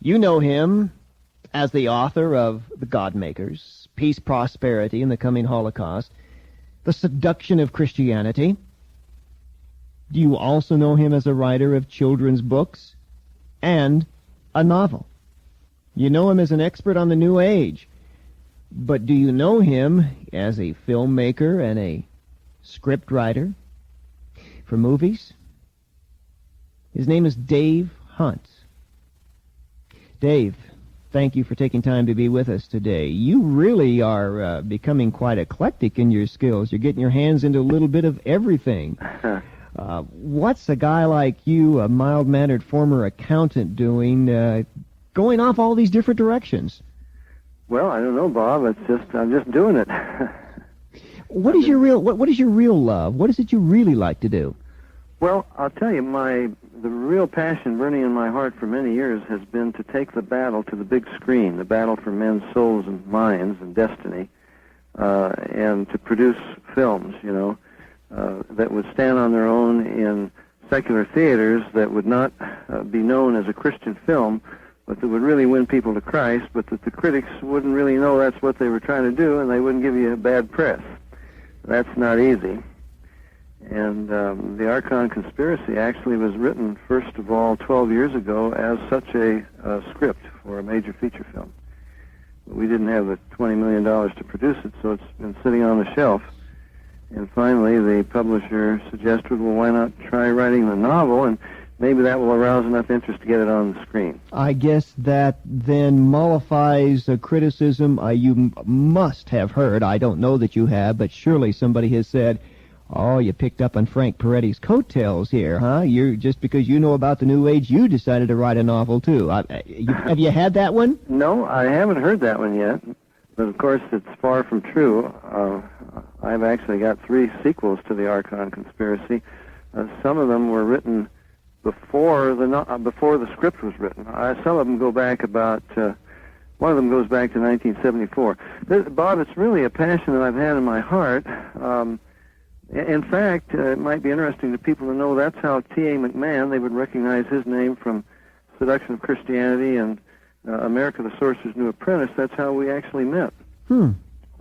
You know him as the author of The Godmakers, Peace, Prosperity, and the Coming Holocaust, The Seduction of Christianity. Do you also know him as a writer of children's books and a novel? You know him as an expert on the New Age. But do you know him as a filmmaker and a script writer for movies? His name is Dave Hunt. Dave, thank you for taking time to be with us today. You really are becoming quite eclectic in your skills. You're getting your hands into a little bit of everything. What's a guy like you, a mild-mannered former accountant, doing, going off all these different directions? Well, I don't know, Bob. I'm just doing it. What is your real love? What is it you really like to do? Well, I'll tell you, the real passion burning in my heart for many years has been to take the battle to the big screen, the battle for men's souls and minds and destiny, and to produce films, that would stand on their own in secular theaters, that would not be known as a Christian film, but that would really win people to Christ, but that the critics wouldn't really know that's what they were trying to do, and they wouldn't give you a bad press. That's not easy. And the Archon Conspiracy actually was written, first of all, 12 years ago as such a script for a major feature film. But we didn't have the $20 million to produce it, so it's been sitting on the shelf. And finally, the publisher suggested, well, why not try writing the novel, and maybe that will arouse enough interest to get it on the screen. I guess that then mollifies a criticism you must have heard. I don't know that you have, but surely somebody has said, oh, you picked up on Frank Peretti's coattails here, huh? You're just because you know about the New Age, you decided to write a novel, too. Have you had that one? No, I haven't heard that one yet. But, of course, it's far from true. I've actually got 3 sequels to the Archon Conspiracy. Some of them were written before the script was written. Some of them go back about... one of them goes back to 1974. Bob, it's really a passion that I've had in my heart. In fact, it might be interesting to people to know that's how T.A. McMahon, they would recognize his name from Seduction of Christianity and America the Sorcerer's New Apprentice. That's how we actually met.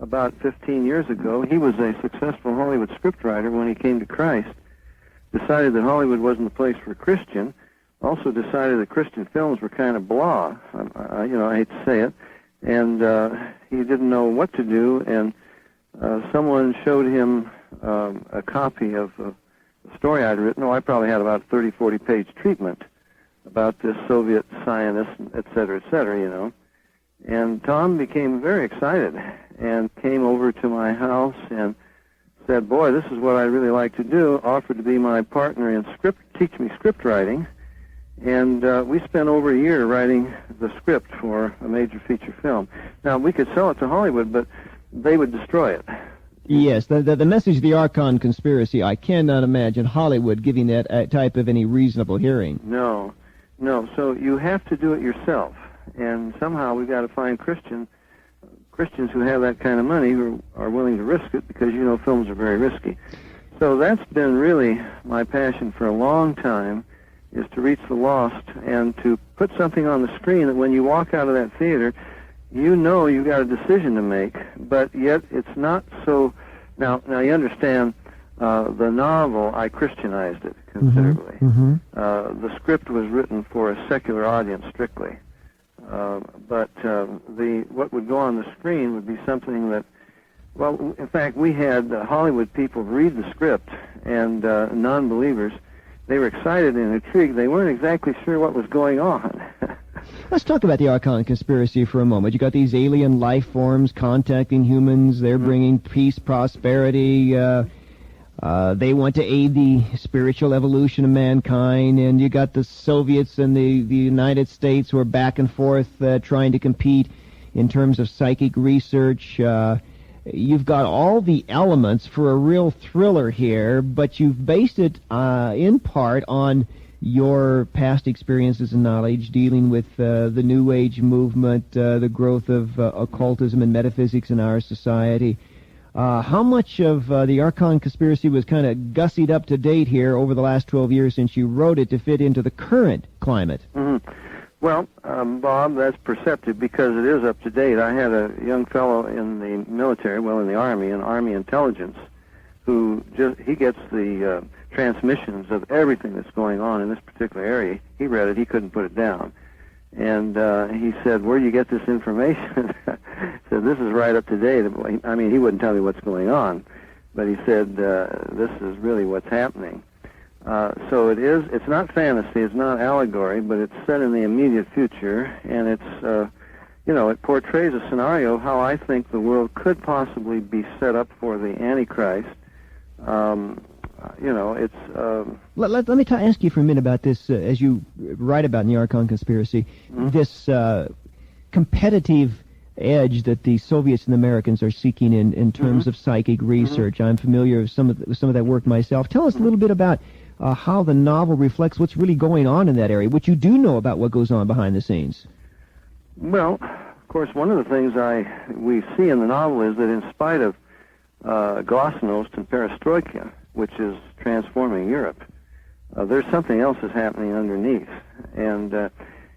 About 15 years ago. He was a successful Hollywood scriptwriter when he came to Christ. Decided that Hollywood wasn't the place for a Christian. Also decided that Christian films were kind of blah. I hate to say it. And he didn't know what to do, and someone showed him a copy of a story I'd written. I probably had about a 30, 40-page treatment about this Soviet Zionist, et cetera, And Tom became very excited and came over to my house and said, boy, this is what I really like to do, offered to be my partner in teach me script writing. And we spent over a year writing the script for a major feature film. Now, we could sell it to Hollywood, but they would destroy it. Yes, the message of the Archon Conspiracy, I cannot imagine Hollywood giving that type of any reasonable hearing. No. So you have to do it yourself. And somehow we've got to find Christians who have that kind of money who are willing to risk it, because films are very risky. So that's been really my passion for a long time, is to reach the lost and to put something on the screen that when you walk out of that theater, you've got a decision to make, but yet it's not so... Now you understand, the novel, I Christianized it considerably. The script was written for a secular audience strictly. But what would go on the screen would be something that... Well, in fact, we had Hollywood people read the script, and non-believers. They were excited and intrigued. They weren't exactly sure what was going on. Let's talk about the Archon Conspiracy for a moment. You got these alien life forms contacting humans. They're bringing peace, prosperity. They want to aid the spiritual evolution of mankind. And you got the Soviets and the United States who are back and forth trying to compete in terms of psychic research. You've got all the elements for a real thriller here, but you've based it in part on your past experiences and knowledge dealing with the New Age movement, the growth of occultism and metaphysics in our society. How much of the Archon Conspiracy was kind of gussied up to date here over the last 12 years since you wrote it to fit into the current climate? Well, Bob, that's perceptive because it is up to date. I had a young fellow in the military, well, in the Army, in Army intelligence, who he gets the transmissions of everything that's going on in this particular area. He read it, he couldn't put it down. And he said, where do you get this information? So this is right up to date. I mean, he wouldn't tell me what's going on, but he said, this is really what's happening. So it's not fantasy, it's not allegory, but it's set in the immediate future, and it's, it portrays a scenario how I think the world could possibly be set up for the Antichrist. Let me ask you for a minute about this, as you write about in the Archon Conspiracy, this competitive edge that the Soviets and the Americans are seeking in terms of psychic research. I'm familiar with some of that work myself. Tell us a little bit about how the novel reflects what's really going on in that area, what you do know about what goes on behind the scenes. Well, of course, one of the things we see in the novel is that in spite of glasnost and perestroika, which is transforming Europe, there's something else that's happening underneath. And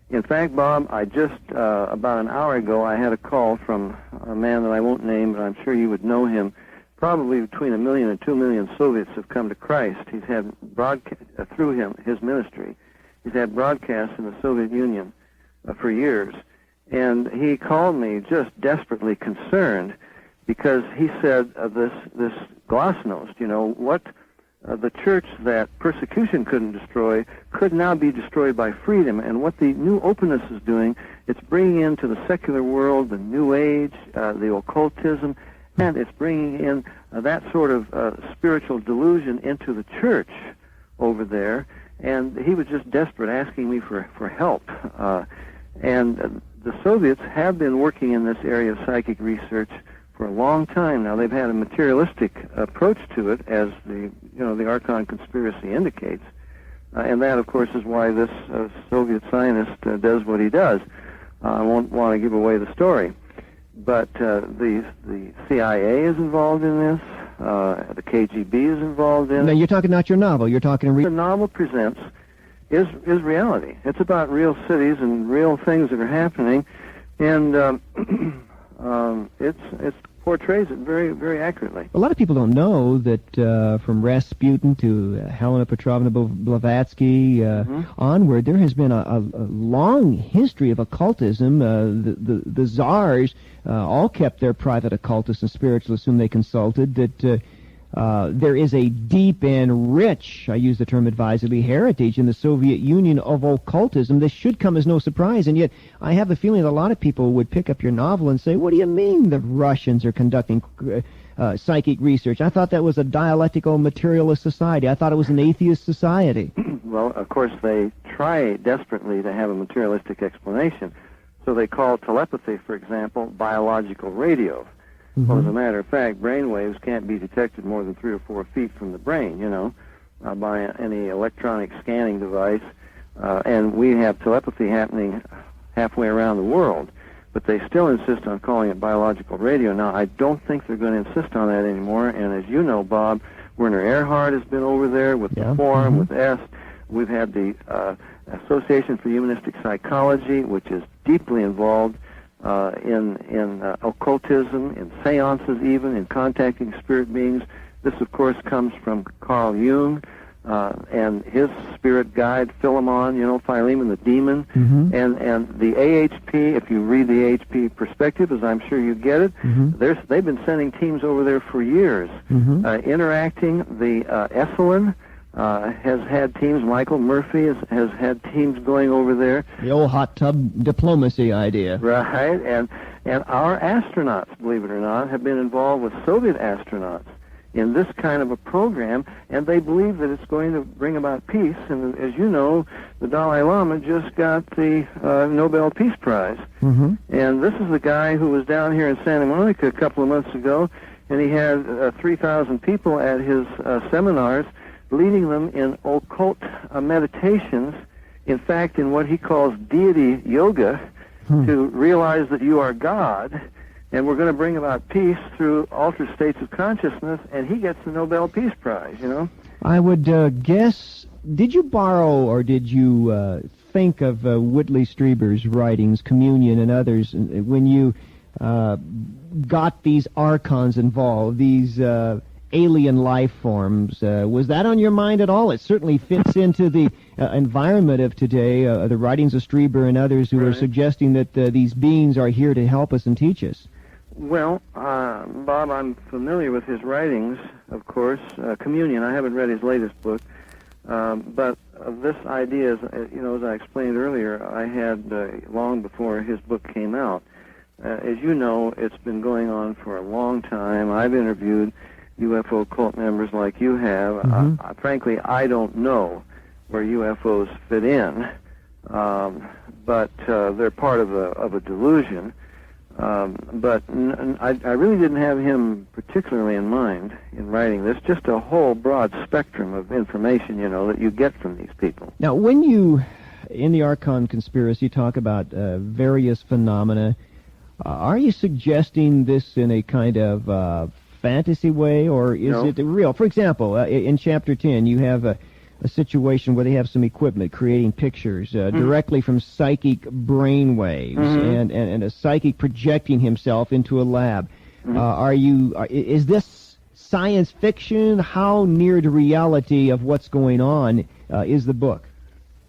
in fact, Bob, I just about an hour ago, I had a call from a man that I won't name, but I'm sure you would know him. Probably between 1 million and 2 million Soviets have come to Christ. He's had through his ministry, he's had broadcasts in the Soviet Union for years. And he called me just desperately concerned because he said this glasnost, what the church that persecution couldn't destroy could now be destroyed by freedom. And what the new openness is doing, it's bringing into the secular world the New Age, the occultism, and it's bringing in that sort of spiritual delusion into the church over there. And he was just desperate, asking me for help. And the Soviets have been working in this area of psychic research for a long time now. They've had a materialistic approach to it, as the Archon Conspiracy indicates. And that, of course, is why this Soviet Zionist does what he does. I won't want to give away the story. But the CIA is involved in this. The KGB is involved in it. Now, you're talking not your novel. You're talking... The novel presents is reality. It's about real cities and real things that are happening. And it portrays it very, very accurately. A lot of people don't know that from Rasputin to Helena Petrovna Blavatsky onward, there has been a long history of occultism. The czars all kept their private occultists and spiritualists whom they consulted. That there is a deep and rich, I use the term advisedly, heritage in the Soviet Union of occultism. This should come as no surprise, and yet I have the feeling that a lot of people would pick up your novel and say, what do you mean the Russians are conducting psychic research? I thought that was a dialectical materialist society. I thought it was an atheist society. Well, of course, they try desperately to have a materialistic explanation. So they call telepathy, for example, biological radio. Well, as a matter of fact, brain waves can't be detected more than 3 or 4 feet from the brain, by any electronic scanning device. And we have telepathy happening halfway around the world. But they still insist on calling it biological radio. Now, I don't think they're going to insist on that anymore. And as you know, Bob, Werner Erhard has been over there with the Forum, with S. We've had the Association for Humanistic Psychology, which is deeply involved in occultism, in seances even, in contacting spirit beings. This, of course, comes from Carl Jung and his spirit guide, Philemon, Philemon the demon. And the AHP, if you read the AHP perspective, as I'm sure you get it, they've been sending teams over there for years, interacting. The Esalen has had teams. Michael Murphy has had teams going over there. The old hot tub diplomacy idea. Right, and our astronauts, believe it or not, have been involved with Soviet astronauts in this kind of a program, and they believe that it's going to bring about peace. And as you know, the Dalai Lama just got the Nobel Peace Prize. And this is the guy who was down here in Santa Monica a couple of months ago, and he had 3,000 people at his seminars, leading them in occult meditations, in fact, in what he calls deity yoga, to realize that you are God, and we're going to bring about peace through altered states of consciousness, and he gets the Nobel Peace Prize, I would guess, did you borrow or did you think of Whitley Strieber's writings, Communion and others, when you got these archons involved, these alien life forms? Was that on your mind at all? It certainly fits into the environment of today, the writings of Strieber and others who are suggesting that these beings are here to help us and teach us. Well, Bob, I'm familiar with his writings, of course. Communion, I haven't read his latest book, but this idea, as I explained earlier, I had long before his book came out. As you know, it's been going on for a long time. I've interviewed UFO cult members like you have. Frankly, I don't know where UFOs fit in, but they're part of a delusion. But I really didn't have him particularly in mind in writing this. Just a whole broad spectrum of information, that you get from these people. Now, when you, in the Archon Conspiracy, talk about various phenomena, are you suggesting this in a kind of fantasy way, or is it real? For example, in Chapter 10, you have a situation where they have some equipment creating pictures directly from psychic brain waves, and a psychic projecting himself into a lab. Is this science fiction? How near to reality of what's going on is the book?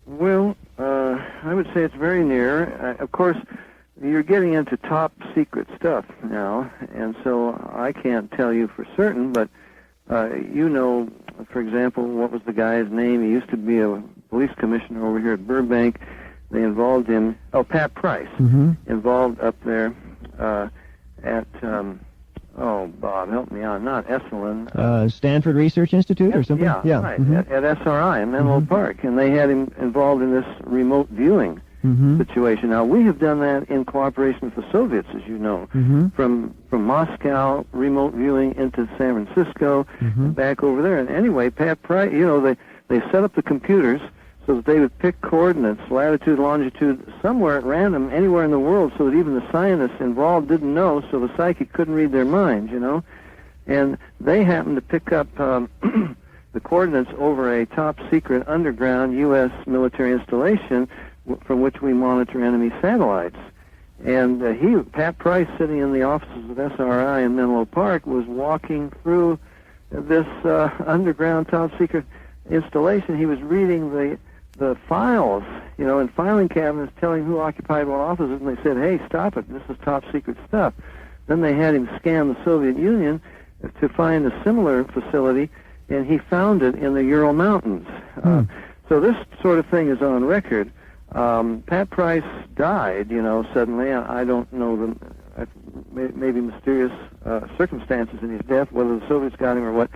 Well, I would say it's very near. Of course, you're getting into top secret stuff now, and so I can't tell you for certain, but for example, what was the guy's name? He used to be a police commissioner over here at Burbank. They involved him, Pat Price, involved up there at, Bob, help me out, not Esalen. Stanford Research Institute or something? Yeah, right, at SRI in Menlo Park, and they had him involved in this remote viewing situation. Now, we have done that in cooperation with the Soviets, as you know, from Moscow, remote viewing into San Francisco, and back over there. And anyway, Pat Price, they set up the computers so that they would pick coordinates, latitude, longitude, somewhere at random, anywhere in the world, so that even the scientists involved didn't know, so the psychic couldn't read their minds, And they happened to pick up the coordinates over a top-secret underground U.S. military installation from which we monitor enemy satellites. And Pat Price, sitting in the offices of SRI in Menlo Park, was walking through this underground top-secret installation. He was reading the files, in filing cabinets, telling who occupied what offices, and they said, "Hey, stop it, this is top-secret stuff." Then they had him scan the Soviet Union to find a similar facility, and he found it in the Ural Mountains. So this sort of thing is on record. Pat Price died, suddenly. I don't know maybe mysterious circumstances in his death, whether the Soviets got him or what,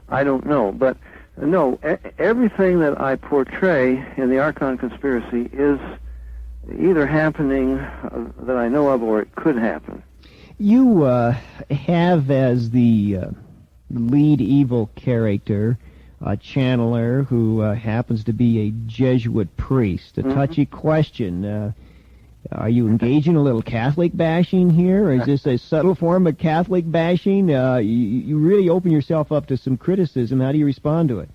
I don't know. But no, everything that I portray in the Archon Conspiracy is either happening that I know of, or it could happen. You have as the lead evil character a channeler who happens to be a Jesuit priest. A touchy question. Are you engaging a little Catholic bashing here, or is this a subtle form of Catholic bashing? You really open yourself up to some criticism. How do you respond to it?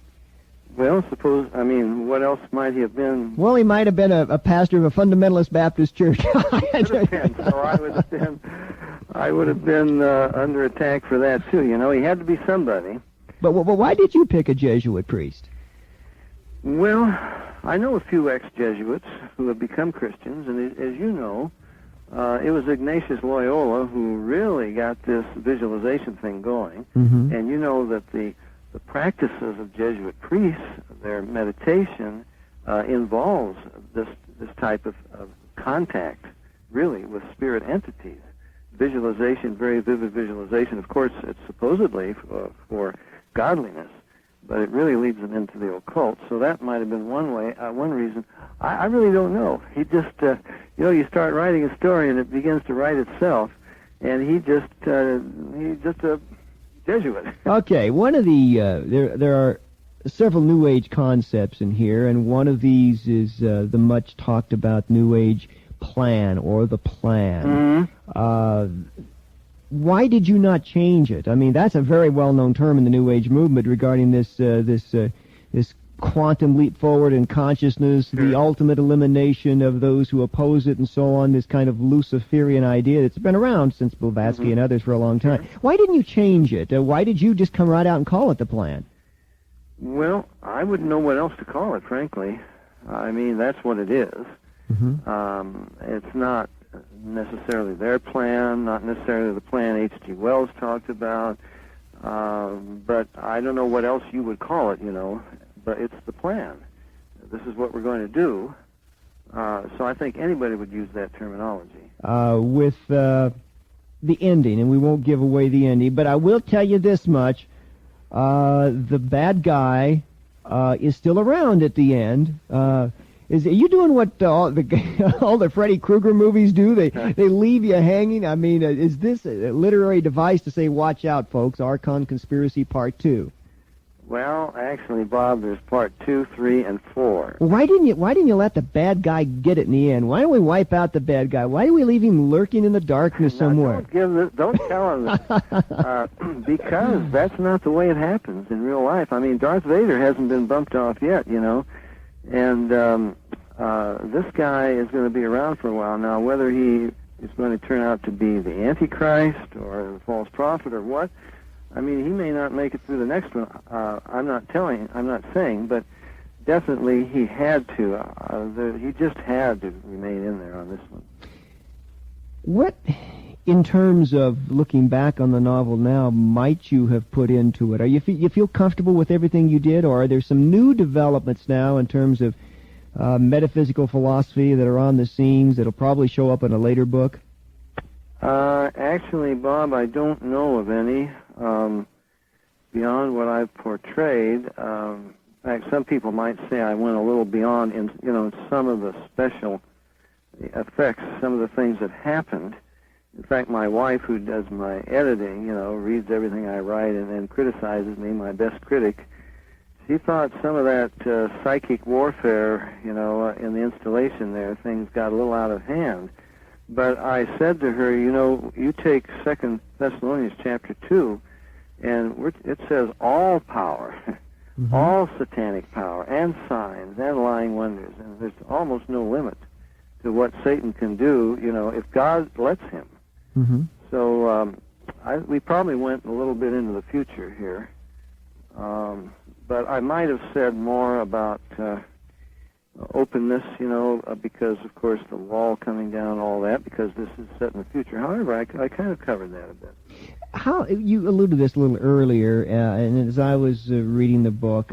Well, what else might he have been? Well, he might have been a pastor of a fundamentalist Baptist church. I would have been under attack for that, too. He had to be somebody. But why did you pick a Jesuit priest? Well, I know a few ex-Jesuits who have become Christians, and as you know, it was Ignatius Loyola who really got this visualization thing going. And you know that the practices of Jesuit priests, their meditation, involves this type of contact, really, with spirit entities. Visualization, very vivid visualization. Of course, it's supposedly for godliness, but it really leads them into the occult. So that might have been one reason. I really don't know. He just, you start writing a story and it begins to write itself, and he's just a Jesuit. Okay, one of the there are several New Age concepts in here, and one of these is the much talked about New Age plan or the plan. Why did you not change it? I mean, that's a very well-known term in the New Age movement regarding this quantum leap forward in consciousness, the ultimate elimination of those who oppose it, and so on, this kind of Luciferian idea that's been around since Blavatsky and others for a long time. Why didn't you change it? Why did you just come right out and call it the plan? Well, I wouldn't know what else to call it, frankly. I mean, that's what it is. It's not necessarily their plan, not necessarily the plan H.G. Wells talked about, but I don't know what else you would call it, but it's the plan. This is what we're going to do. So I think anybody would use that terminology. With the ending, and we won't give away the ending, but I will tell you this much. The bad guy is still around at the end. Are you doing what all the Freddy Krueger movies do? They leave you hanging. I mean, is this a literary device to say, watch out, folks, Archon Conspiracy Part 2? Well, actually, Bob, there's Part 2, 3, and 4. Well, why didn't you let the bad guy get it in the end? Why don't we wipe out the bad guy? Why do we leave him lurking in the darkness somewhere? Don't tell him this, because that's not the way it happens in real life. I mean, Darth Vader hasn't been bumped off yet, and this guy is going to be around for a while now. Whether he is going to turn out to be the Antichrist or the false prophet or what, I mean, he may not make it through the next one. I'm not saying, but definitely he had to. He just had to remain in there on this one. What, in terms of looking back on the novel now, might you have put into it? Are you feel comfortable with everything you did, or are there some new developments now in terms of metaphysical philosophy that are on the scenes that'll probably show up in a later book? Actually, Bob, I don't know of any beyond what I've portrayed. In fact, some people might say I went a little beyond in some of the special effects, some of the things that happened. In fact, my wife, who does my editing, reads everything I write and then criticizes me, my best critic. She thought some of that psychic warfare, in the installation there, things got a little out of hand. But I said to her, you take 2 Thessalonians chapter 2, and it says all power, all satanic power, and signs, and lying wonders. And there's almost no limit to what Satan can do, if God lets him. So we probably went a little bit into the future here. But I might have said more about openness, because, of course, the wall coming down, all that, because this is set in the future. However, I kind of covered that a bit. How you alluded to this a little earlier, and as I was reading the book,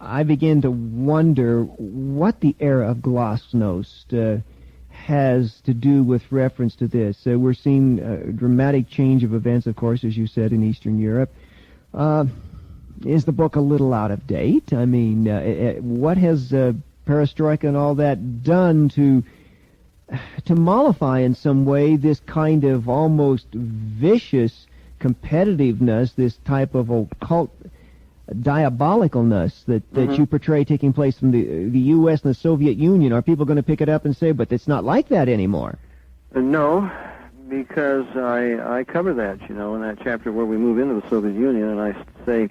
I began to wonder what the era of glasnost has to do with reference to this. We're seeing a dramatic change of events, of course, as you said, in Eastern Europe. Is the book a little out of date? I mean, what has perestroika and all that done to mollify in some way this kind of almost vicious competitiveness, this type of occult diabolicalness that you portray taking place from the U.S. and the Soviet Union? Are people going to pick it up and say, but it's not like that anymore? No, because I cover that, in that chapter where we move into the Soviet Union, and I say,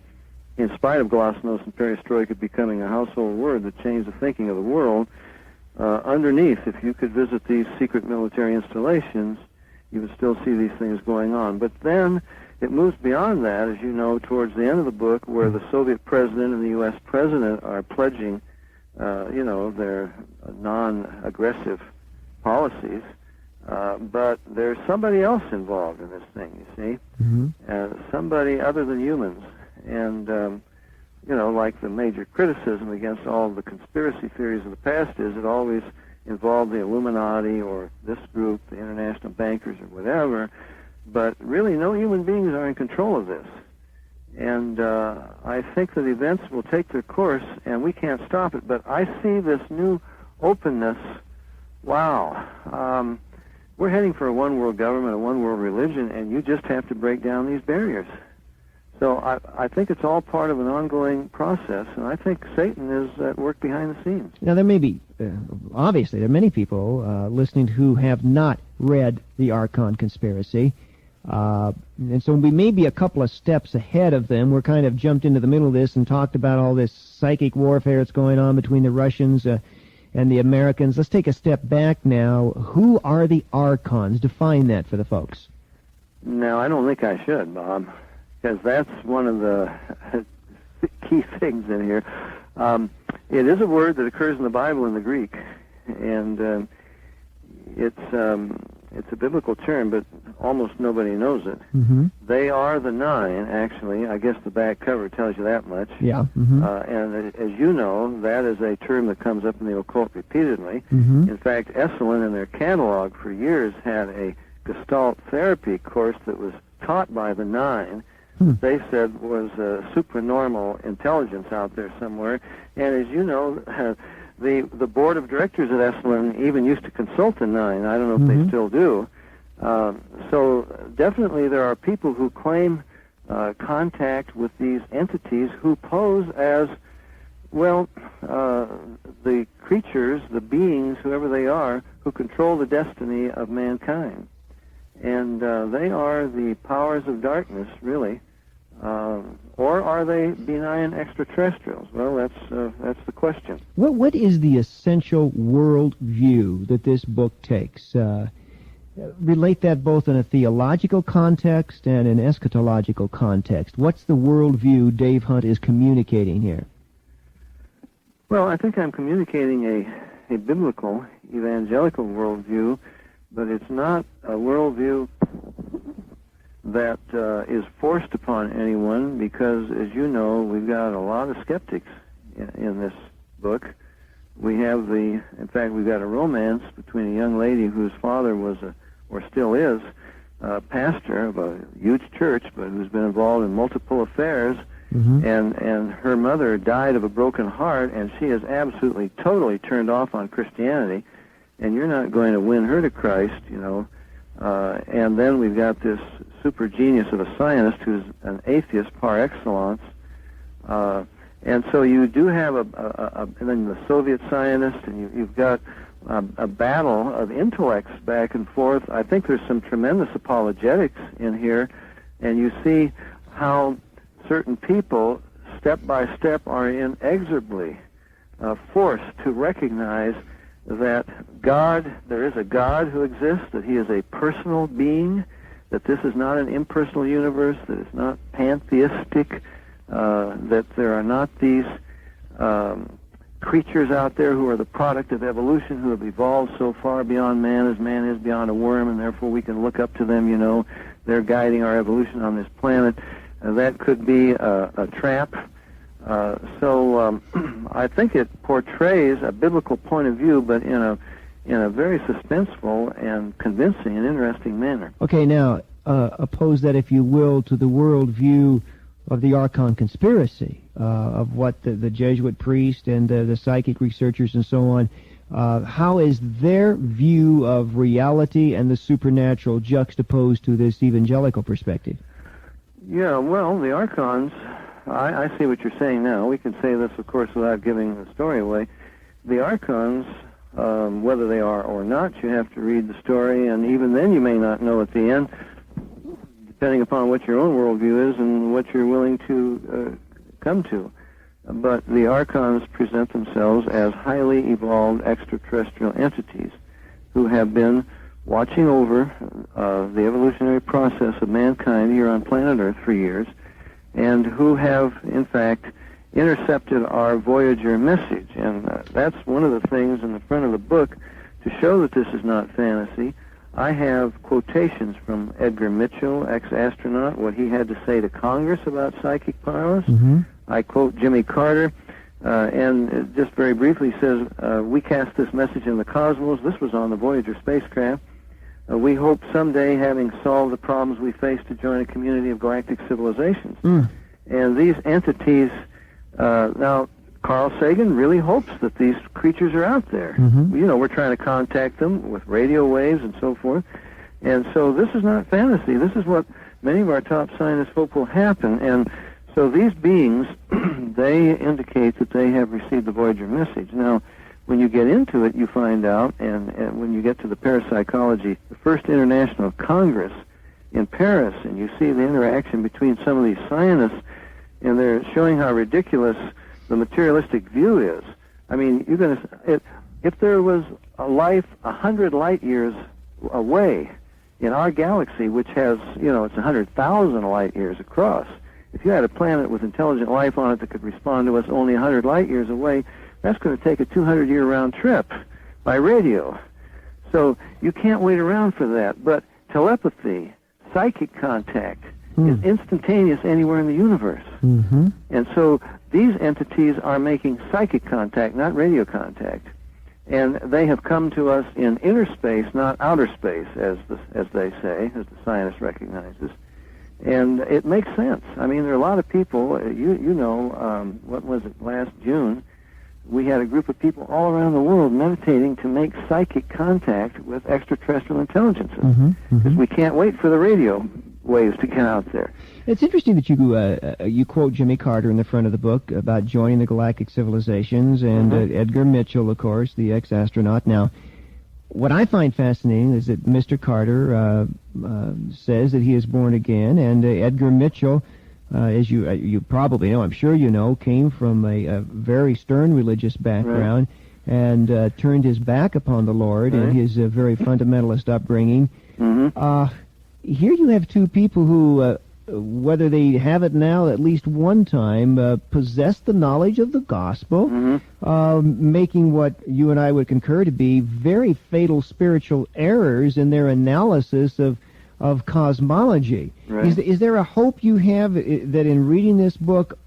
in spite of glasnost and perestroika becoming a household word that changed the thinking of the world, underneath, if you could visit these secret military installations, you would still see these things going on. But then it moves beyond that, as you know, towards the end of the book, where the Soviet president and the U.S. president are pledging, their non-aggressive policies. But there's somebody else involved in this thing, you see, somebody other than humans. And, like the major criticism against all the conspiracy theories of the past is it always involved the Illuminati or this group, the international bankers or whatever, but really no human beings are in control of this. And I think that events will take their course, and we can't stop it, but I see this new openness. Wow. We're heading for a one-world government, a one-world religion, and you just have to break down these barriers. So I think it's all part of an ongoing process, and I think Satan is at work behind the scenes. Now, there may be, obviously, there are many people listening who have not read the Archon Conspiracy. And so we may be a couple of steps ahead of them. We're kind of jumped into the middle of this and talked about all this psychic warfare that's going on between the Russians and the Americans. Let's take a step back now. Who are the Archons? Define that for the folks. No, I don't think I should, Bob, because that's one of the key things in here. It is a word that occurs in the Bible in the Greek, and it's a biblical term, but almost nobody knows it. Mm-hmm. They are the nine, actually. I guess the back cover tells you that much. Yeah. Mm-hmm. And as you know, that is a term that comes up in the occult repeatedly. Mm-hmm. In fact, Esalen in their catalog for years had a Gestalt therapy course that was taught by the nine. They said was supranormal intelligence out there somewhere. And as you know, the board of directors at Esalen even used to consult the nine. I don't know if they still do. So definitely there are people who claim contact with these entities who pose as, well, the creatures, the beings, whoever they are, who control the destiny of mankind. And they are the powers of darkness, really. Or are they benign extraterrestrials? Well, that's the question. What is the essential world view that this book takes? Relate that both in a theological context and an eschatological context. What's the world view Dave Hunt is communicating here? Well, I think I'm communicating a biblical, evangelical worldview, but it's not a worldview that is forced upon anyone, because, as you know, we've got a lot of skeptics in this book. We've got a romance between a young lady whose father was or still is, pastor of a huge church, but who's been involved in multiple affairs, and her mother died of a broken heart, and she is absolutely, totally turned off on Christianity, and you're not going to win her to Christ, you know. And then we've got this super genius of a scientist who's an atheist par excellence. And so you do have and then the Soviet scientist, and you've got a battle of intellects back and forth. I think there's some tremendous apologetics in here, and you see how certain people, step by step, are inexorably forced to recognize that there is a God who exists, that he is a personal being, that this is not an impersonal universe, that it's not pantheistic, that there are not these creatures out there who are the product of evolution, who have evolved so far beyond man as man is beyond a worm, and therefore we can look up to them, you know. They're guiding our evolution on this planet. That could be a trap. So I think it portrays a biblical point of view, but in a very suspenseful and convincing and interesting manner. Okay, now oppose that, if you will, to the world view of the Archon conspiracy, of what the Jesuit priest and the psychic researchers and so on. How is their view of reality and the supernatural juxtaposed to this evangelical perspective? Yeah, well, the Archons, I see what you're saying now. We can say this, of course, without giving the story away. The Archons, whether they are or not, you have to read the story, and even then you may not know at the end, depending upon what your own worldview is and what you're willing to come to. But the Archons present themselves as highly evolved extraterrestrial entities who have been watching over the evolutionary process of mankind here on planet Earth for years, and who have, in fact, intercepted our Voyager message. And that's one of the things in the front of the book to show that this is not fantasy. I have quotations from Edgar Mitchell, ex-astronaut, what he had to say to Congress about psychic powers. I quote Jimmy Carter, and just very briefly says, we cast this message in the cosmos. This was on the Voyager spacecraft. We hope someday, having solved the problems we face, to join a community of galactic civilizations. And these entities, now, Carl Sagan really hopes that these creatures are out there. You know, we're trying to contact them with radio waves and so forth. And so this is not fantasy. This is what many of our top scientists hope will happen. And so these beings, they indicate that they have received the Voyager message. Now, when you get into it, you find out, and when you get to the parapsychology, the first International Congress in Paris, and you see the interaction between some of these scientists, and they're showing how ridiculous the materialistic view is. I mean, if there was a life 100 light years away in our galaxy, which has, it's 100,000 light years across, if you had a planet with intelligent life on it that could respond to us only 100 light years away, that's going to take a 200-year round trip by radio. So you can't wait around for that. But telepathy, psychic contact, is instantaneous anywhere in the universe. Mm-hmm. And so these entities are making psychic contact, not radio contact. And they have come to us in inner space, not outer space, as they say, as the scientist recognizes. And it makes sense. I mean, there are a lot of people, what was it, last June, we had a group of people all around the world meditating to make psychic contact with extraterrestrial intelligences. Because we can't wait for the radio waves to get out there. It's interesting that you quote Jimmy Carter in the front of the book about joining the galactic civilizations, and Edgar Mitchell, of course, the ex-astronaut. Now, what I find fascinating is that Mr. Carter says that he is born again, and Edgar Mitchell, as you probably know, I'm sure you know, came from a very stern religious background, and turned his back upon the Lord in his very fundamentalist upbringing. Here you have two people who, whether they have it now, at least one time, possess the knowledge of the gospel, making what you and I would concur to be very fatal spiritual errors in their analysis of cosmology. Right. Is there a hope you have that in reading this book,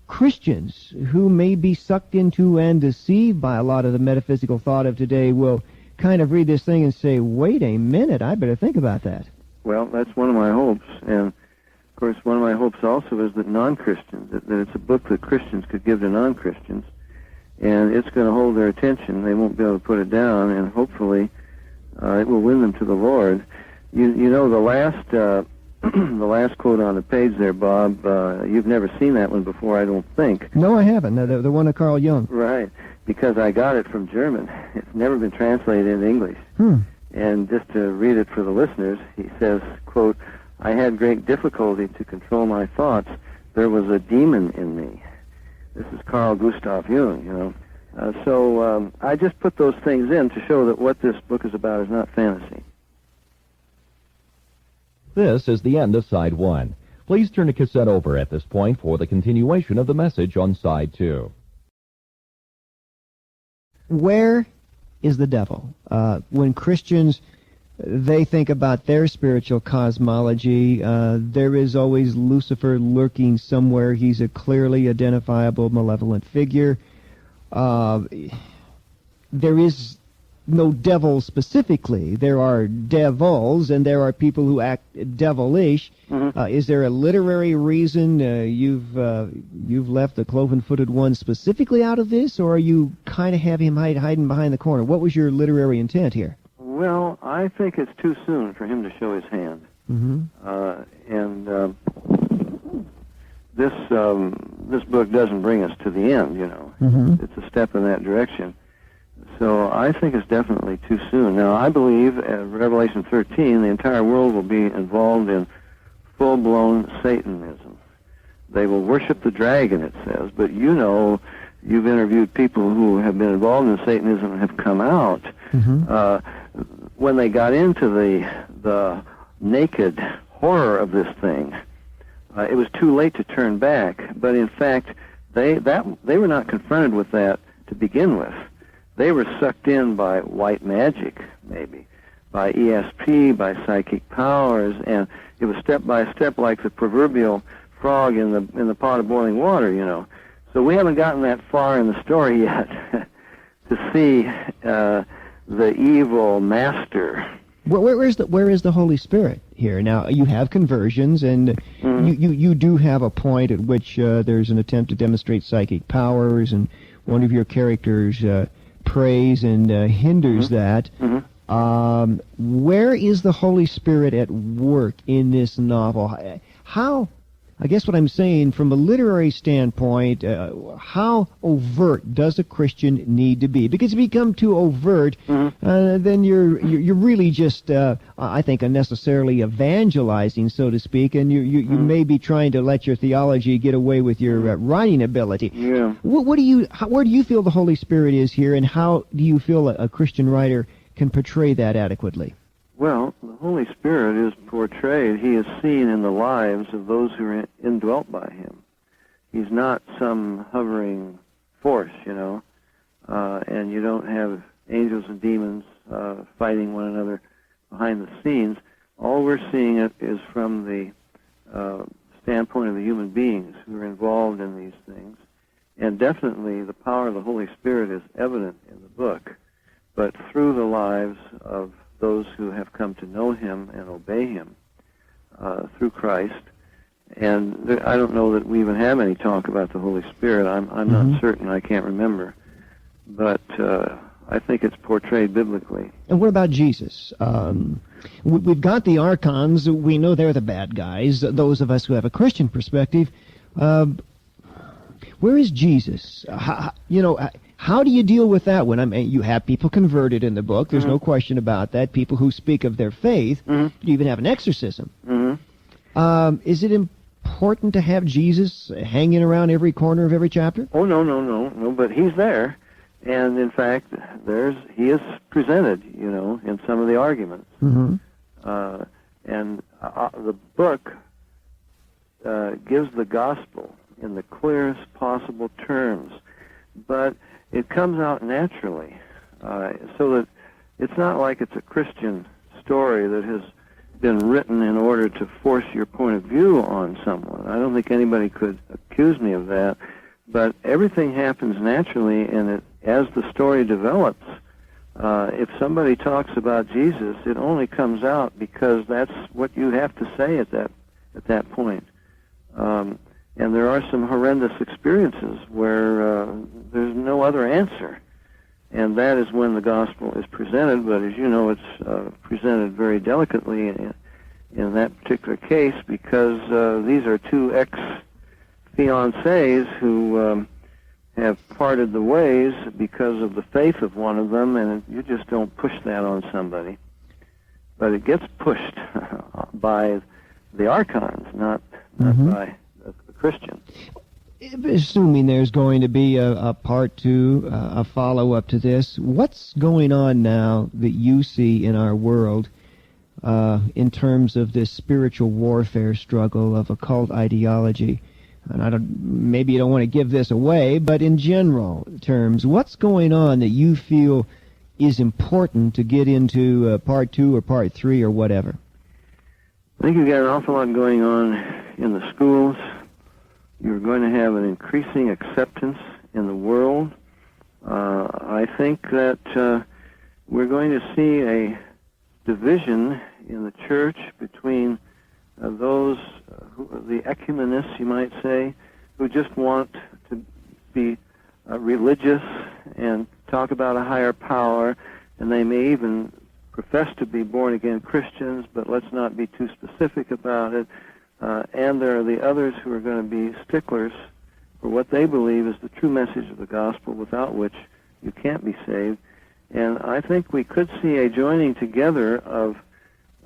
Christians who may be sucked into and deceived by a lot of the metaphysical thought of today will kind of read this thing and say, wait a minute, I better think about that? Well, that's one of my hopes. And, of course, one of my hopes also is that non-Christians, that it's a book that Christians could give to non-Christians, and it's going to hold their attention. They won't be able to put it down, and hopefully it will win them to the Lord. You know, the last the last quote on the page there, Bob, you've never seen that one before, I don't think. No, I haven't. The one of Carl Jung. Right, because I got it from German. It's never been translated into English. And just to read it for the listeners, he says, quote, "I had great difficulty to control my thoughts. There was a demon in me." This is Carl Gustav Jung, So I just put those things in to show that what this book is about is not fantasy. This is the end of Side 1. Please turn the cassette over at this point for the continuation of the message on Side 2. Where is the devil? When Christians, they think about their spiritual cosmology, there is always Lucifer lurking somewhere. He's a clearly identifiable malevolent figure. There is no devil specifically. There are devils, and there are people who act devilish. Is there a literary reason you've left the cloven-footed one specifically out of this, or are you kind of have him hiding behind the corner? What was your literary intent here? Well, I think it's too soon for him to show his hand. This book doesn't bring us to the end, It's a step in that direction. So I think it's definitely too soon. Now, I believe, Revelation 13, the entire world will be involved in full-blown Satanism. They will worship the dragon, it says, but you've interviewed people who have been involved in Satanism and have come out. When they got into the naked horror of this thing, it was too late to turn back. But in fact, they were not confronted with that to begin with. They were sucked in by white magic, maybe, by ESP, by psychic powers, and it was step by step like the proverbial frog in the pot of boiling water, So we haven't gotten that far in the story yet to see the evil master. Where is the Holy Spirit here? Now, you have conversions, and you do have a point at which there's an attempt to demonstrate psychic powers, and one of your characters prays and hinders that. Where is the Holy Spirit at work in this novel? How I guess what I'm saying, from a literary standpoint, how overt does a Christian need to be? Because if you become too overt, then you're really just, I think, unnecessarily evangelizing, so to speak, and you may be trying to let your theology get away with your writing ability. Yeah. Where do you feel the Holy Spirit is here, and how do you feel a Christian writer can portray that adequately? Well, the Holy Spirit is portrayed, he is seen in the lives of those who are indwelt by him. He's not some hovering force, and you don't have angels and demons fighting one another behind the scenes. All we're seeing it is from the standpoint of the human beings who are involved in these things. And definitely the power of the Holy Spirit is evident in the book, but through the lives of those who have come to know him and obey him through Christ. And I don't know that we even have any talk about the Holy Spirit. I'm not certain. I can't remember. But I think it's portrayed biblically. And what about Jesus? We've got the archons. We know they're the bad guys, those of us who have a Christian perspective. Where is Jesus? How do you deal with that one? I mean, you have people converted in the book. There's no question about that. People who speak of their faith. You even have an exorcism. Is it important to have Jesus hanging around every corner of every chapter? Oh, no, but he's there. And, in fact, he is presented, in some of the arguments. And the book gives the gospel in the clearest possible terms. But it comes out naturally, so that it's not like it's a Christian story that has been written in order to force your point of view on someone. I don't think anybody could accuse me of that, but everything happens naturally, and as the story develops, if somebody talks about Jesus, it only comes out because that's what you have to say at that point. And there are some horrendous experiences where there's no other answer. And that is when the gospel is presented, but as you know, it's presented very delicately in that particular case, because these are two ex-fiancés who have parted the ways because of the faith of one of them, and you just don't push that on somebody. But it gets pushed by the archons, not by Christian. Assuming there's going to be a part two, a follow-up to this, what's going on now that you see in our world in terms of this spiritual warfare struggle of occult ideology? And maybe you don't want to give this away, but in general terms, what's going on that you feel is important to get into part two or part three or whatever? I think you've got an awful lot going on in the schools. You're going to have an increasing acceptance in the world. I think that we're going to see a division in the church between those, the ecumenists, you might say, who just want to be religious and talk about a higher power, and they may even profess to be born-again Christians, but let's not be too specific about it. And there are the others who are going to be sticklers for what they believe is the true message of the gospel, without which you can't be saved. And I think we could see a joining together of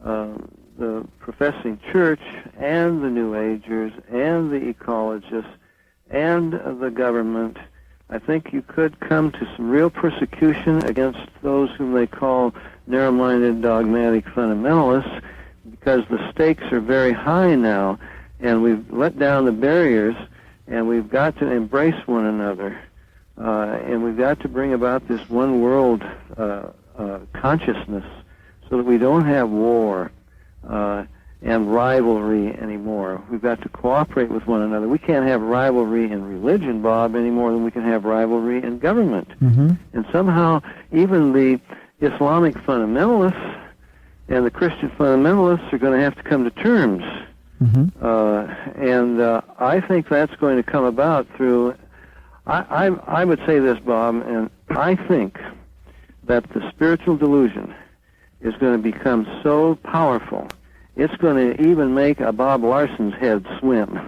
the professing church and the New Agers and the ecologists and the government. I think you could come to some real persecution against those whom they call narrow-minded, dogmatic fundamentalists, because the stakes are very high now, and we've let down the barriers, and we've got to embrace one another, and we've got to bring about this one world consciousness so that we don't have war and rivalry anymore. We've got to cooperate with one another. We can't have rivalry in religion, Bob, any more than we can have rivalry in government. And somehow even the Islamic fundamentalists and the Christian fundamentalists are going to have to come to terms. And I think that's going to come about through, I would say this, Bob, and I think that the spiritual delusion is going to become so powerful, it's going to even make a Bob Larson's head swim.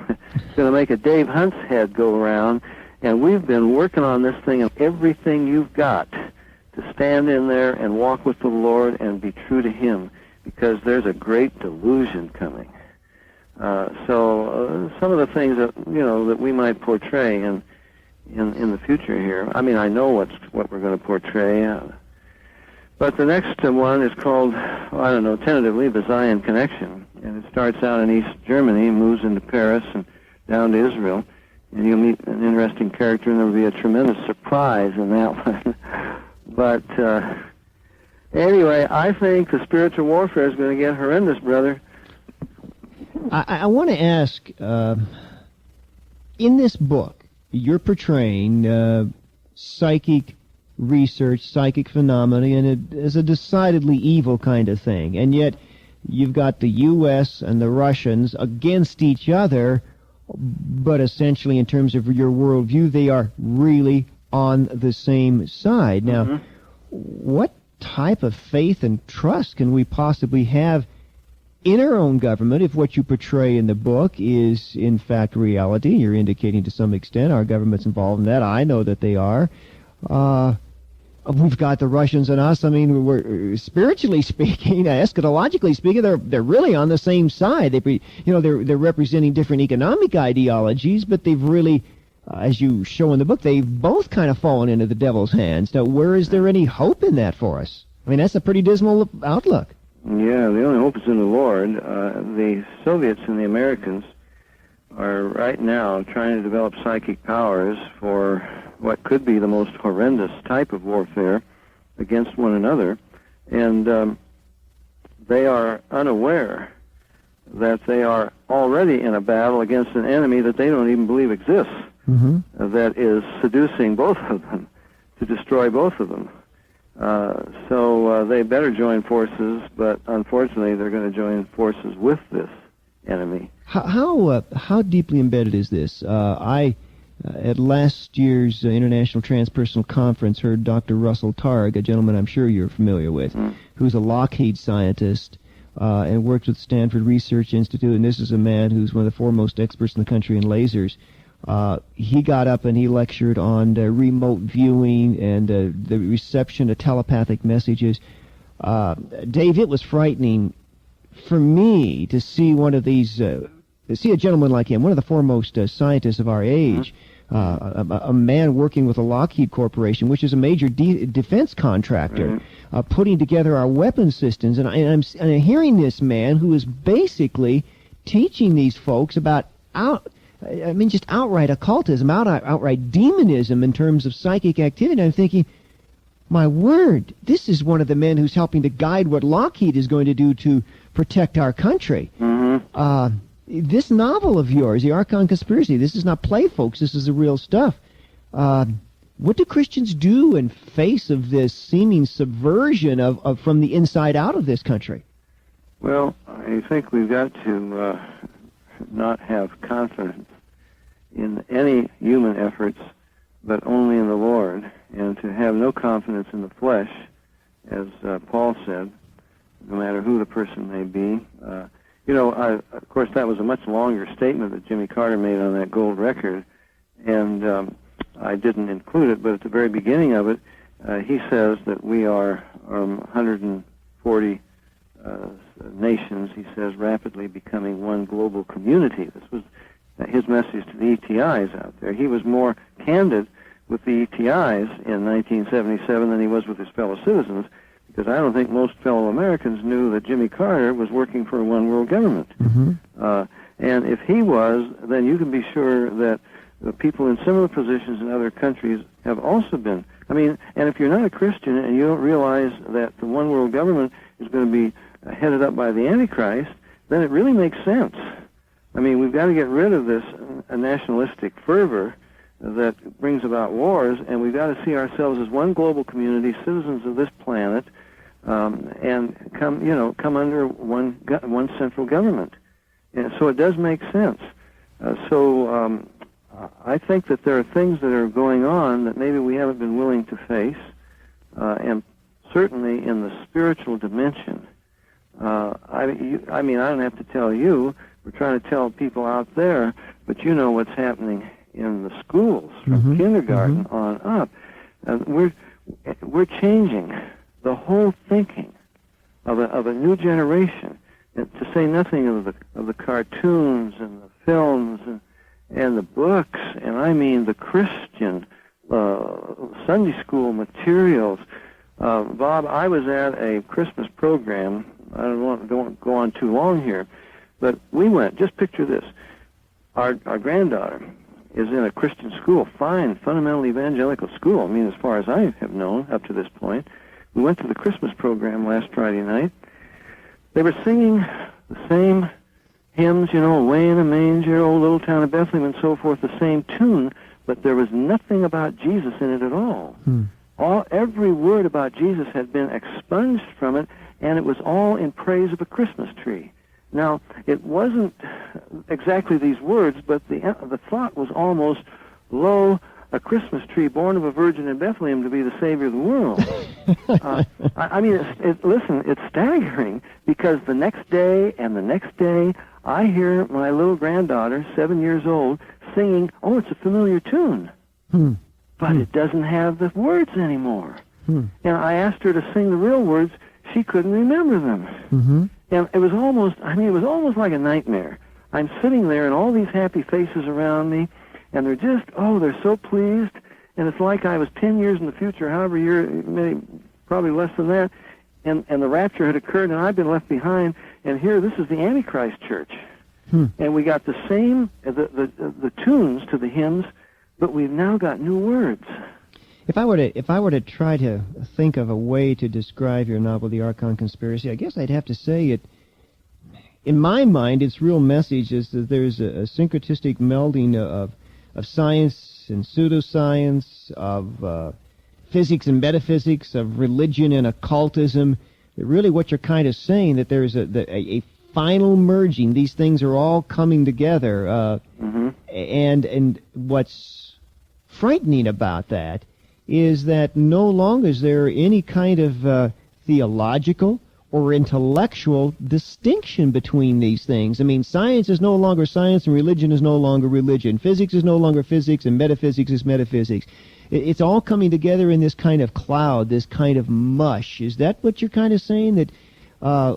going to make a Dave Hunt's head go around. And we've been working on this thing, and everything you've got to stand in there and walk with the Lord and be true to Him, because there's a great delusion coming. So some of the things that that we might portray in the future here. I mean, I know what we're going to portray. But the next one is called, tentatively, the Zion Connection. And it starts out in East Germany, moves into Paris, and down to Israel. And you'll meet an interesting character, and there will be a tremendous surprise in that one. But anyway, I think the spiritual warfare is going to get horrendous, brother. I want to ask, in this book, you're portraying psychic research, psychic phenomena, and as a decidedly evil kind of thing. And yet, you've got the U.S. and the Russians against each other, but essentially, in terms of your worldview, they are really on the same side. Now, what type of faith and trust can we possibly have in our own government if what you portray in the book is, in fact, reality? You're indicating to some extent our government's involved in that. I know that they are. We've got the Russians and us. I mean, we're spiritually speaking, eschatologically speaking, they're really on the same side. They're representing different economic ideologies, but they've really, as you show in the book, they've both kind of fallen into the devil's hands. Now, where is there any hope in that for us? I mean, that's a pretty dismal outlook. Yeah, the only hope is in the Lord. The Soviets and the Americans are right now trying to develop psychic powers for what could be the most horrendous type of warfare against one another, and they are unaware that they are already in a battle against an enemy that they don't even believe exists, that is seducing both of them to destroy both of them. So they better join forces, but unfortunately they're going to join forces with this enemy. How deeply embedded is this? I at last year's International Transpersonal Conference heard Dr. Russell Targ, a gentleman I'm sure you're familiar with, who's a Lockheed scientist and works with Stanford Research Institute, and this is a man who's one of the foremost experts in the country in lasers. He got up and he lectured on remote viewing and the reception of telepathic messages. Dave, it was frightening for me to see one of these, see a gentleman like him, one of the foremost scientists of our age, a man working with a Lockheed Corporation, which is a major defense contractor, putting together our weapon systems. And I'm hearing this man who is basically teaching these folks about just outright occultism, outright demonism in terms of psychic activity. I'm thinking, my word, this is one of the men who's helping to guide what Lockheed is going to do to protect our country. This novel of yours, The Archon Conspiracy, this is not play, folks. This is the real stuff. What do Christians do in face of this seeming subversion of from the inside out of this country? Well, I think we've got to not have confidence in any human efforts, but only in the Lord, and to have no confidence in the flesh, as Paul said, no matter who the person may be. Of course, that was a much longer statement that Jimmy Carter made on that gold record, and I didn't include it, but at the very beginning of it, he says that we are 140 nations, he says, rapidly becoming one global community. This was his message to the ETIs out there. He was more candid with the ETIs in 1977 than he was with his fellow citizens, because I don't think most fellow Americans knew that Jimmy Carter was working for a one-world government. And if he was, then you can be sure that the people in similar positions in other countries have also been. I mean, and if you're not a Christian and you don't realize that the one-world government is going to be headed up by the Antichrist, then it really makes sense. I mean, we've got to get rid of this nationalistic fervor that brings about wars, and we've got to see ourselves as one global community, citizens of this planet, and come under one central government. And so it does make sense. I think that there are things that are going on that maybe we haven't been willing to face, and certainly in the spiritual dimension. I don't have to tell you we're trying to tell people out there, but you know what's happening in the schools from kindergarten on up. We're changing the whole thinking of a new generation, and to say nothing of the cartoons and the films and the books, and I mean the Christian Sunday school materials. Bob, I was at a Christmas program. I don't go on too long here, but we went. Just picture this: our granddaughter is in a Christian school, fine, fundamental evangelical school. I mean, as far as I have known up to this point. We went to the Christmas program last Friday night. They were singing the same hymns, you know, Away in a Manger, Old Little Town of Bethlehem, and so forth, the same tune, but there was nothing about Jesus in it at all. Every word about Jesus had been expunged from it, and it was all in praise of a Christmas tree. Now, it wasn't exactly these words, but the thought was almost, lo, a Christmas tree born of a virgin in Bethlehem to be the Savior of the world. I mean, listen, it's staggering, because the next day and the next day, I hear my little granddaughter, 7 years old, singing, oh, it's a familiar tune. But it doesn't have the words anymore. And I asked her to sing the real words. She couldn't remember them. And it was almost like a nightmare. I'm sitting there, and all these happy faces around me, and they're just, they're so pleased, and it's like I was 10 years in the future, however year, maybe, probably less than that, and the rapture had occurred, and I've been left behind, and here, this is the Antichrist church. And we got the same, the tunes to the hymns, but we've now got new words. If I were to try to think of a way to describe your novel, The Archon Conspiracy, I guess I'd have to say it, in my mind, its real message is that there's a syncretistic melding of science and pseudoscience, of physics and metaphysics, of religion and occultism. Really what you're kind of saying, that there's a final merging. These things are all coming together. And what's frightening about that is that no longer is there any kind of theological or intellectual distinction between these things. I mean, science is no longer science, and religion is no longer religion. Physics is no longer physics, and metaphysics is metaphysics. It's all coming together in this kind of cloud, this kind of mush. Is that what you're kind of saying? That,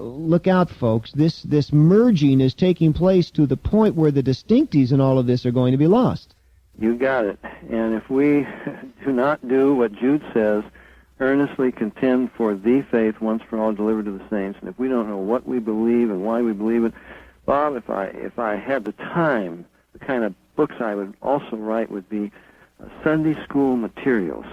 look out, folks, this merging is taking place to the point where the distinctives in all of this are going to be lost. You got it. And if we do not do what Jude says, earnestly contend for the faith once for all delivered to the saints, and if we don't know what we believe and why we believe it, Bob, if I had the time, the kind of books I would also write would be Sunday school materials.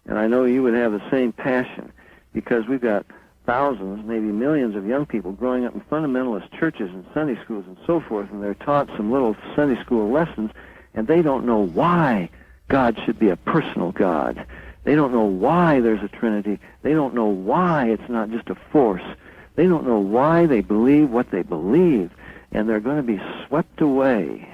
And I know you would have the same passion, because we've got thousands, maybe millions of young people growing up in fundamentalist churches and Sunday schools and so forth, and they're taught some little Sunday school lessons, and they don't know why God should be a personal God. They don't know why there's a Trinity. They don't know why it's not just a force. They don't know why they believe what they believe. And they're going to be swept away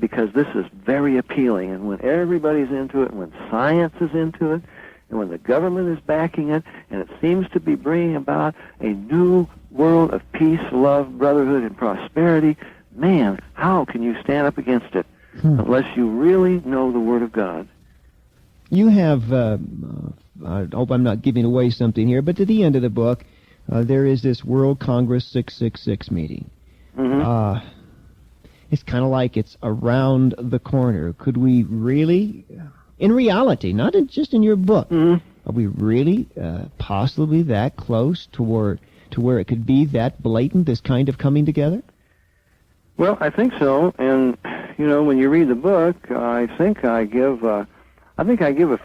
because this is very appealing. And when everybody's into it, and when science is into it, and when the government is backing it, and it seems to be bringing about a new world of peace, love, brotherhood, and prosperity, man, how can you stand up against it unless you really know the Word of God? You have, I hope I'm not giving away something here, but at the end of the book, there is this World Congress 666 meeting. It's kind of like it's around the corner. Could we really, in reality, not just in your book, are we really possibly that close to where it could be that blatant, this kind of coming together? Well, I think so. And, you know, when you read the book, I think I give a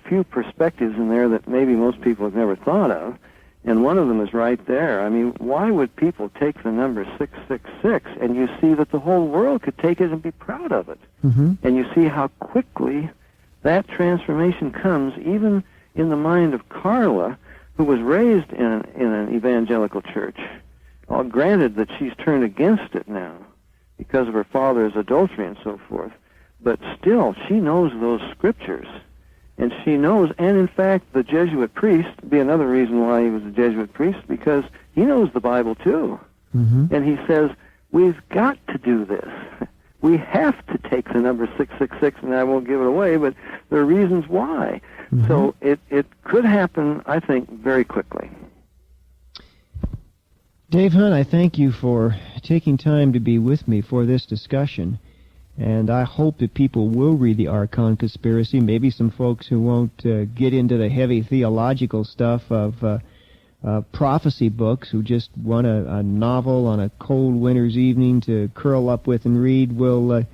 few perspectives in there that maybe most people have never thought of, and one of them is right there. I mean, why would people take the number 666, and you see that the whole world could take it and be proud of it? And you see how quickly that transformation comes, even in the mind of Carla, who was raised in an evangelical church. Well, granted that she's turned against it now because of her father's adultery and so forth, but still, she knows those scriptures. And she knows, and in fact, the Jesuit priest, be another reason why he was a Jesuit priest, because he knows the Bible too. And he says, we've got to do this. We have to take the number 666, and I won't give it away, but there are reasons why. Mm-hmm. So it could happen, I think, very quickly. Dave Hunt, I thank you for taking time to be with me for this discussion, and I hope that people will read the Archon Conspiracy, maybe some folks who won't get into the heavy theological stuff of prophecy books, who just want a novel on a cold winter's evening to curl up with and read, will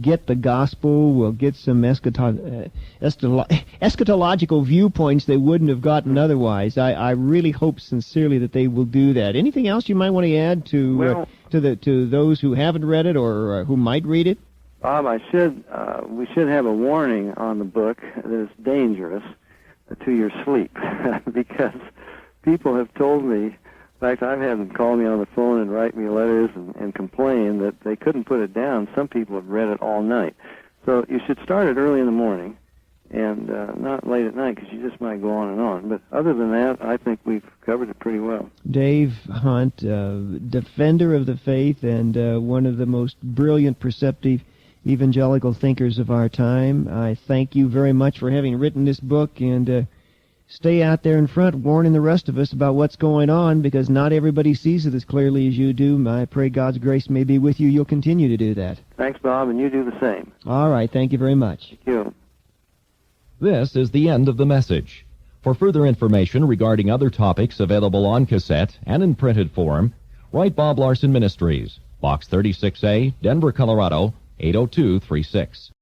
get the gospel, will get some eschatological viewpoints they wouldn't have gotten otherwise. I really hope sincerely that they will do that. Anything else you might want to add to those who haven't read it or who might read it? Bob, we should have a warning on the book that it's dangerous to your sleep because people have told me, in fact, I've had them call me on the phone and write me letters and complain that they couldn't put it down. Some people have read it all night. So you should start it early in the morning and not late at night because you just might go on and on. But other than that, I think we've covered it pretty well. Dave Hunt, defender of the faith and one of the most brilliant, perceptive evangelical thinkers of our time, I thank you very much for having written this book, and stay out there in front warning the rest of us about what's going on, because not everybody sees it as clearly as you do. I pray God's grace may be with you. You'll continue to do that. Thanks, Bob, and you do the same. All right. Thank you very much. Thank you. This is the end of the message. For further information regarding other topics available on cassette and in printed form, write Bob Larson Ministries, Box 36A, Denver, Colorado, 80236.